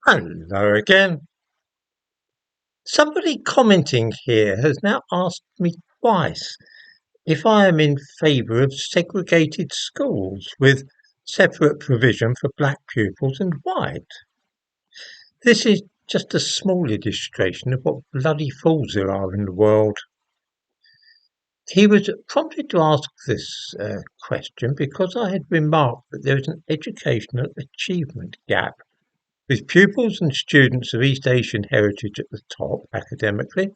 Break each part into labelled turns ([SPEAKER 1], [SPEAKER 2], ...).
[SPEAKER 1] Hello again. Somebody commenting here has now asked me twice if I am in favour of segregated schools with separate provision for black pupils and white. This is just a small illustration of what bloody fools there are in the world. He was prompted to ask this question because I had remarked that there is an educational achievement gap with pupils and students of East Asian heritage at the top academically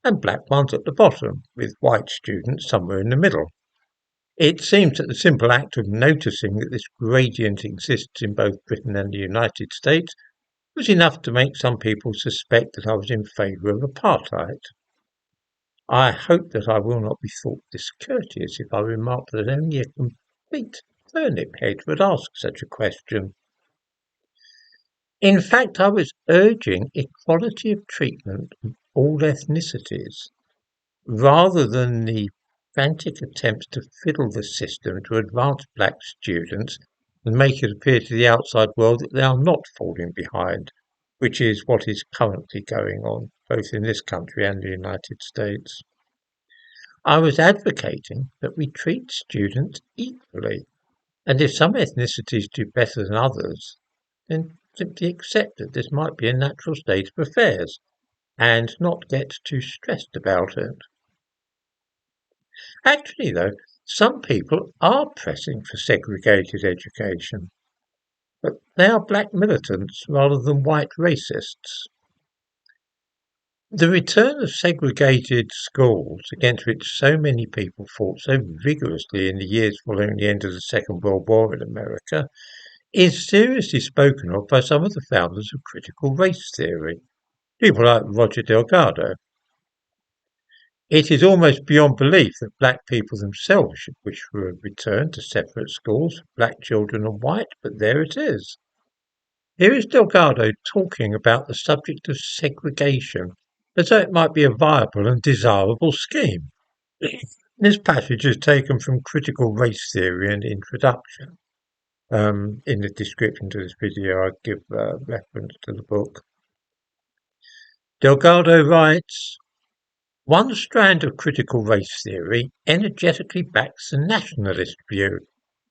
[SPEAKER 1] and black ones at the bottom, with white students somewhere in the middle. It seems that the simple act of noticing that this gradient exists in both Britain and the United States was enough to make some people suspect that I was in favour of apartheid. I hope that I will not be thought discourteous if I remark that only a complete turnip head would ask such a question. In fact, I was urging equality of treatment of all ethnicities, rather than the frantic attempts to fiddle the system to advance black students and make it appear to the outside world that they are not falling behind, which is what is currently going on, both in this country and the United States. I was advocating that we treat students equally, and if some ethnicities do better than others, then simply accept that this might be a natural state of affairs, and not get too stressed about it. Actually, though, some people are pressing for segregated education, but they are black militants rather than white racists. The return of segregated schools, against which so many people fought so vigorously in the years following the end of the Second World War in America, is seriously spoken of by some of the founders of critical race theory, people like Roger Delgado. It is almost beyond belief that black people themselves should wish for a return to separate schools for black children and white, but there it is. Here is Delgado talking about the subject of segregation as though it might be a viable and desirable scheme. This passage is taken from Critical Race Theory and Introduction. In the description to this video, I give reference to the book. Delgado writes, one strand of critical race theory energetically backs the nationalist view,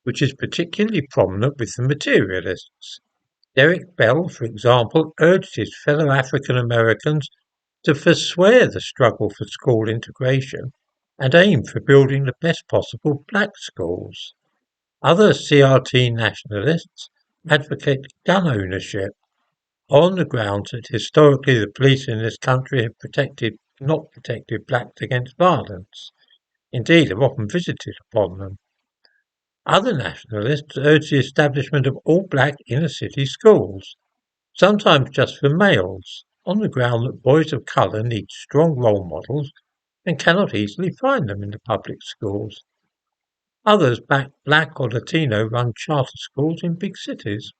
[SPEAKER 1] which is particularly prominent with the materialists. Derek Bell, for example, urged his fellow African Americans to forswear the struggle for school integration and aim for building the best possible black schools. Other CRT nationalists advocate gun ownership on the grounds that historically the police in this country have not protected blacks against violence. Indeed, have often visited upon them. Other nationalists urge the establishment of all black inner city schools, sometimes just for males, on the ground that boys of colour need strong role models and cannot easily find them in the public schools. Others back black or Latino run charter schools in big cities.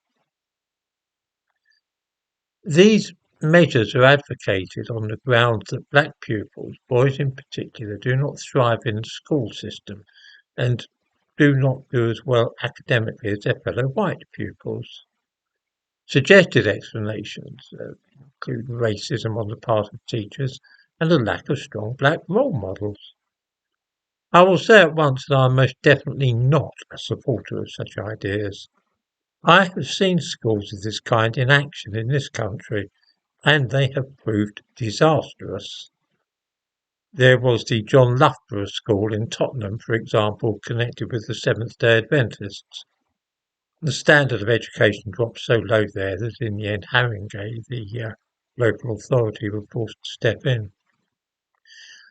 [SPEAKER 1] These measures are advocated on the grounds that black pupils, boys in particular, do not thrive in the school system and do not do as well academically as their fellow white pupils. Suggested explanations include racism on the part of teachers and a lack of strong black role models. I will say at once that I am most definitely not a supporter of such ideas. I have seen schools of this kind in action in this country, and they have proved disastrous. There was the John Loughborough School in Tottenham, for example, connected with the Seventh-day Adventists. The standard of education dropped so low there that in the end Haringey, the local authority, were forced to step in.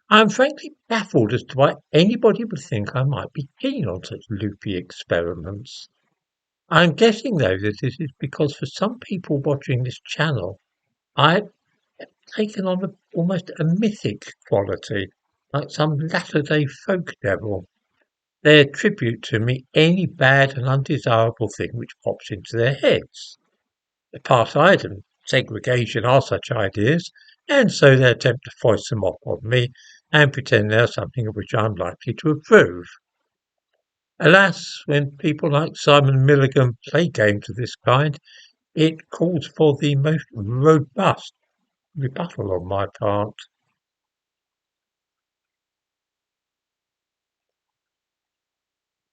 [SPEAKER 1] I am frankly baffled as to why anybody would think I might be keen on such loopy experiments. I am guessing, though, that it is because for some people watching this channel, I have taken on almost a mythic quality, like some latter-day folk devil. They attribute to me any bad and undesirable thing which pops into their heads. Apartheid and segregation are such ideas, and so they attempt to foist them off on me and pretend they are something of which I am likely to approve. Alas, when people like Simon Milligan play games of this kind, It calls for the most robust rebuttal on my part.